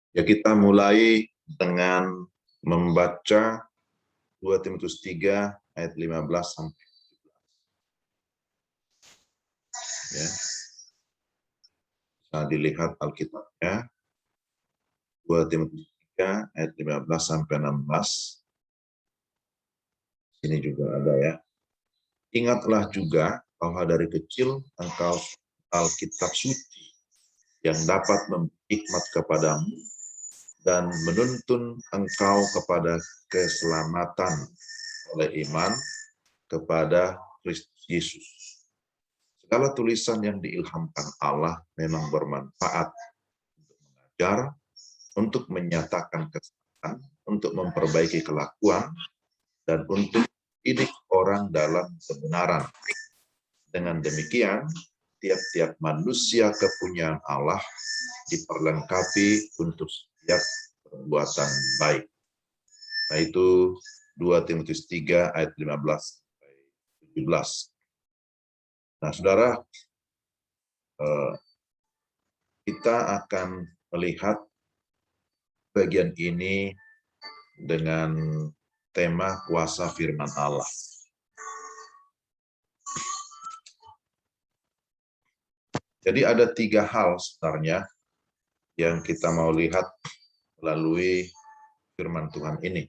Ya, kita mulai dengan membaca 2 Timotius 3 ayat 15 sampai 17. Ya. Bisa dilihat Alkitabnya. 2 Timotius 3 ayat 15 sampai 16. Ini juga ada ya. Ingatlah juga bahwa dari kecil engkau Alkitab suci yang dapat memberi hikmat kepadamu dan menuntun engkau kepada keselamatan oleh iman kepada Kristus Yesus. Segala tulisan yang diilhamkan Allah memang bermanfaat untuk mengajar, untuk menyatakan kesalahan, untuk memperbaiki kelakuan, dan untuk didik orang dalam kebenaran. Dengan demikian, tiap-tiap manusia kepunyaan Allah diperlengkapi untuk setiap perbuatan baik. Nah, itu 2 Timotius 3 ayat 15 sampai 17. Nah, saudara, kita akan melihat bagian ini dengan tema kuasa firman Allah. Jadi ada 3 hal sebenarnya yang kita mau lihat melalui firman Tuhan ini.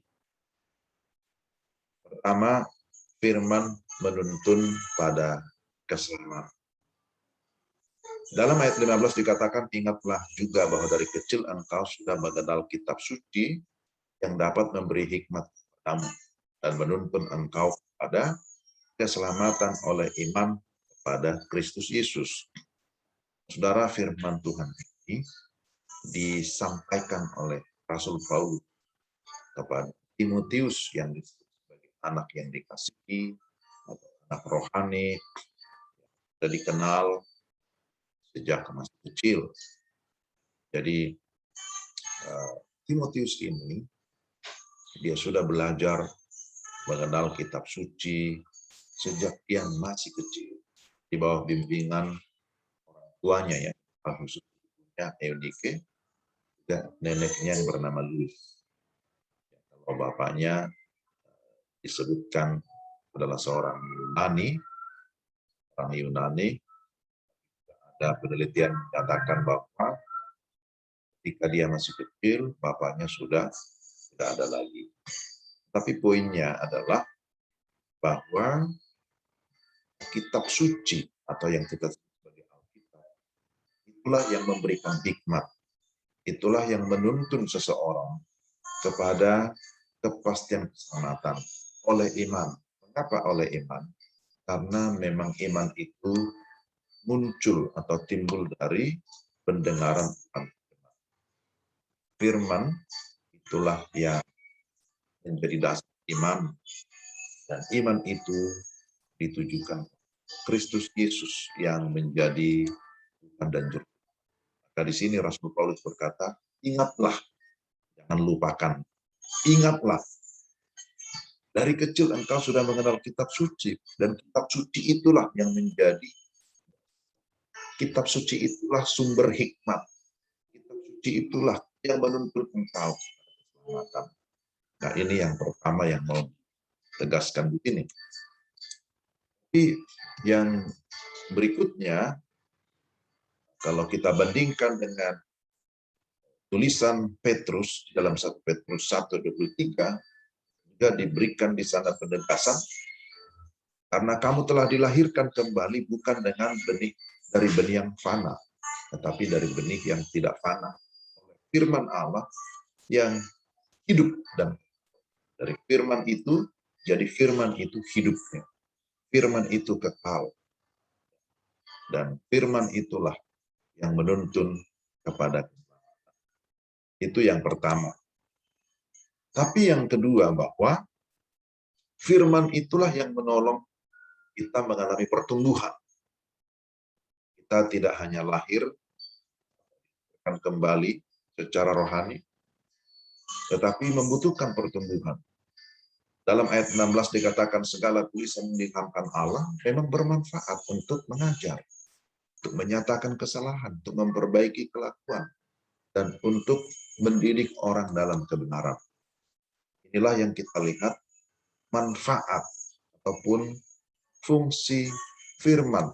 Pertama, firman menuntun pada keselamatan. Dalam ayat 15 dikatakan, ingatlah juga bahwa dari kecil engkau sudah mengenal kitab suci yang dapat memberi hikmat kepadamu dan menuntun engkau pada keselamatan oleh iman kepada Kristus Yesus. Saudara, firman Tuhan ini disampaikan oleh Rasul Paulus kepada Timotius yang disebut sebagai anak yang dikasihi, atau anak rohani, dan dikenal sejak masih kecil. Jadi Timotius ini dia sudah belajar mengenal kitab suci sejak dia masih kecil di bawah bimbingan orang tuanya ya, khususnya Eunike, dan neneknya yang bernama Louis. Kalau bapaknya disebutkan adalah seorang Yunani, orang Yunani. Ada penelitian menyatakan bahwa ketika dia masih kecil, bapaknya sudah tidak ada lagi. Tapi poinnya adalah bahwa kitab suci atau yang kita sebut sebagai Alkitab, itulah yang memberikan hikmat, itulah yang menuntun seseorang kepada kepastian keselamatan oleh iman. Mengapa oleh iman? Karena memang iman itu muncul atau timbul dari pendengaran firman. Itulah yang menjadi dasar iman, dan iman itu ditujukan Kristus Yesus yang menjadi Tuhan dan Juru. Maka di sini Rasul Paulus berkata, ingatlah, jangan lupakan, ingatlah. Dari kecil engkau sudah mengenal kitab suci, dan kitab suci itulah yang menjadi, kitab suci itulah sumber hikmat, kitab suci itulah yang menuntun engkau keselamatan. Nah, ini yang pertama yang mau tegaskan di sini. Tapi yang berikutnya, kalau kita bandingkan dengan tulisan Petrus dalam 1 Petrus 1:23, juga diberikan di sana penegasan, karena kamu telah dilahirkan kembali bukan dengan benih dari benih yang fana, tetapi dari benih yang tidak fana, oleh firman Allah yang hidup, dan dari firman itu, jadi firman itu hidupnya, firman itu kekal, dan firman itulah yang menuntun kepada keselamatan. Itu yang pertama. Tapi yang kedua, bahwa firman itulah yang menolong kita mengalami pertumbuhan. Kita tidak hanya lahir akan kembali secara rohani, tetapi membutuhkan pertumbuhan. Dalam ayat 16 dikatakan segala tulisan yang diilhamkan Allah memang bermanfaat untuk mengajar, untuk menyatakan kesalahan, untuk memperbaiki kelakuan, dan untuk mendidik orang dalam kebenaran. Inilah yang kita lihat manfaat ataupun fungsi firman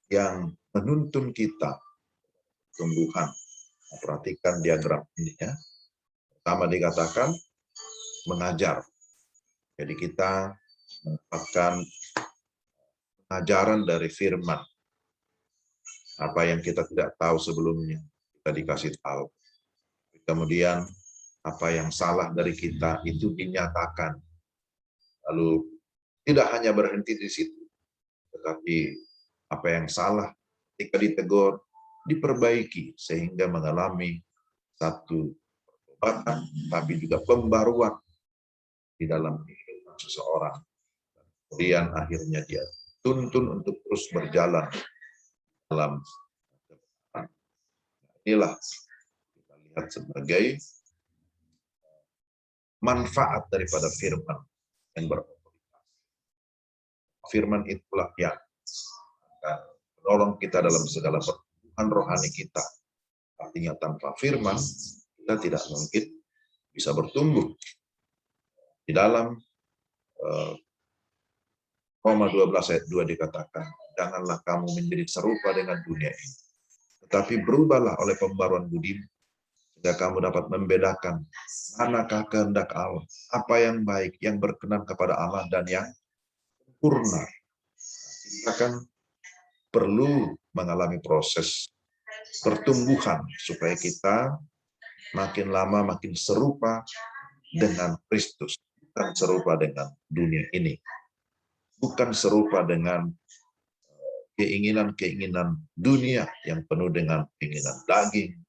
yang menuntun kita tumbuhan. Perhatikan diagram ini ya. Pertama dikatakan mengajar. Jadi kita mendapatkan ajaran dari firman. Apa yang kita tidak tahu sebelumnya, kita dikasih tahu. Kemudian apa yang salah dari kita itu dinyatakan. Lalu tidak hanya berhenti di situ, tetapi apa yang salah ketika ditegur, diperbaiki sehingga mengalami satu pertobatan, tapi juga pembaruan di dalam kehidupan seseorang. Kemudian akhirnya dia tuntun untuk terus berjalan dalam kebenaran. Inilah kita lihat sebagai manfaat daripada firman yang berotoritas. Firman itulah yang akan menolong kita dalam segala pertumbuhan rohani kita. Artinya tanpa firman, kita tidak mungkin bisa bertumbuh. Di dalam Roma 12 ayat 2 dikatakan, janganlah kamu menjadi serupa dengan dunia ini, tetapi berubahlah oleh pembaruan budimu, sehingga kamu dapat membedakan manakah kehendak Allah, apa yang baik, yang berkenan kepada Allah, dan yang sempurna. Kita kan perlu mengalami proses pertumbuhan supaya kita makin lama makin serupa dengan Kristus, bukan serupa dengan dunia ini, bukan serupa dengan keinginan-keinginan dunia yang penuh dengan keinginan daging,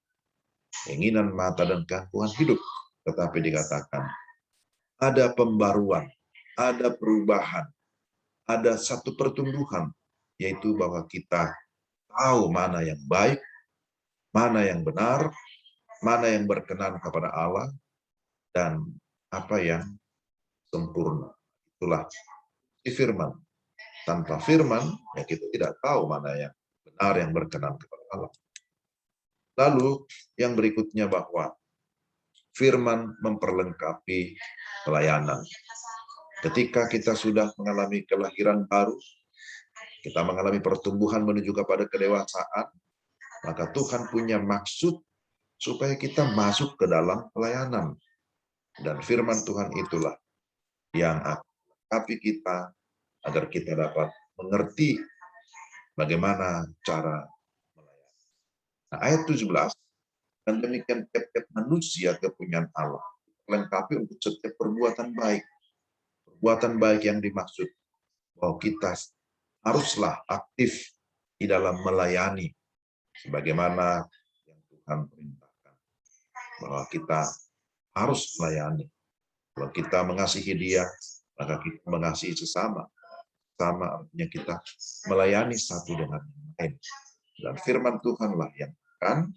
keinginan mata dan keangkuhan hidup, tetapi dikatakan ada pembaruan, ada perubahan, ada satu pertumbuhan, yaitu bahwa kita tahu mana yang baik, mana yang benar, mana yang berkenan kepada Allah, dan apa yang sempurna. Itulah firman. Tanpa firman, ya kita tidak tahu mana yang benar, yang berkenan kepada Allah. Lalu yang berikutnya bahwa firman memperlengkapi pelayanan. Ketika kita sudah mengalami kelahiran baru, kita mengalami pertumbuhan menuju kepada kedewasaan, maka Tuhan punya maksud supaya kita masuk ke dalam pelayanan. Dan firman Tuhan itulah yang akan melengkapi kita agar kita dapat mengerti bagaimana cara melayani. Nah, ayat 17, dan demikian tiap-tiap manusia kepunyaan Allah, melengkapi untuk setiap perbuatan baik. Perbuatan baik yang dimaksud bahwa kita haruslah aktif di dalam melayani sebagaimana yang Tuhan perintahkan, bahwa kita harus melayani. Kalau kita mengasihi Dia, maka kita mengasihi sesama. Sama artinya kita melayani satu dengan yang lain. Dan firman Tuhanlah yang akan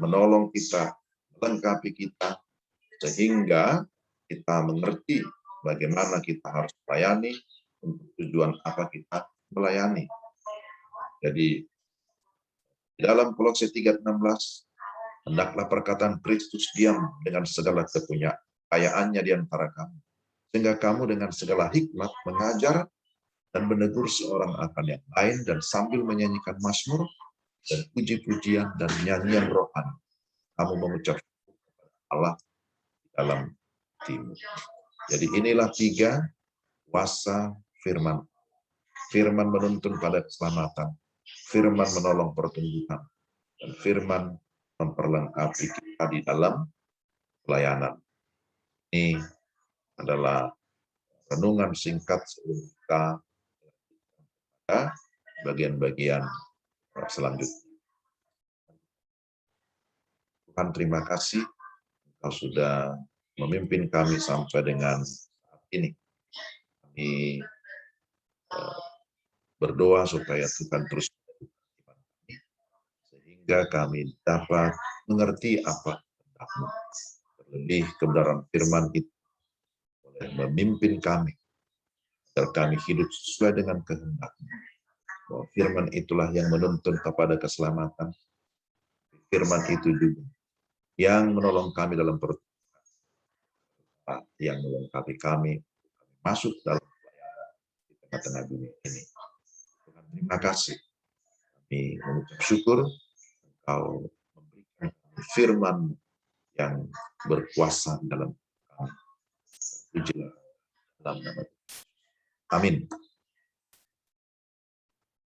menolong kita, melengkapi kita, sehingga kita mengerti bagaimana kita harus melayani, untuk tujuan apa kita melayani. Jadi di dalam Kolose 3:16, hendaklah perkataan Kristus diam dengan segala kepunyaannya di antara kamu, sehingga kamu dengan segala hikmat mengajar dan menegur seorang akan yang lain, dan sambil menyanyikan mazmur dan puji-pujian dan nyanyian rohani, kamu mengucap Allah dalam hatimu. Jadi inilah 3 kuasa firman. Firman menuntun pada keselamatan, firman menolong pertumbuhan, dan firman memperlengkapi kita di dalam pelayanan. Ini adalah renungan singkat sebelum kita bagian-bagian selanjutnya. Tuhan, terima kasih Engkau sudah memimpin kami sampai dengan saat ini. Kami berdoa supaya Tuhan terus sehingga kami dapat mengerti apa kehendak-Mu. Terlebih kebenaran firman itu boleh memimpin kami agar kami hidup sesuai dengan kehendak-Mu. Bahwa firman itulah yang menuntun kepada keselamatan. Firman itu juga yang menolong kami dalam perjuangan, yang melengkapi kami masuk dalam pelayanan di tengah-tengah dunia ini. Tuhan, terima kasih. Kami mengucap syukur Engkau memberikan firman yang berkuasa dalam kami. Pujilah dalam nama Tuhan. Amin.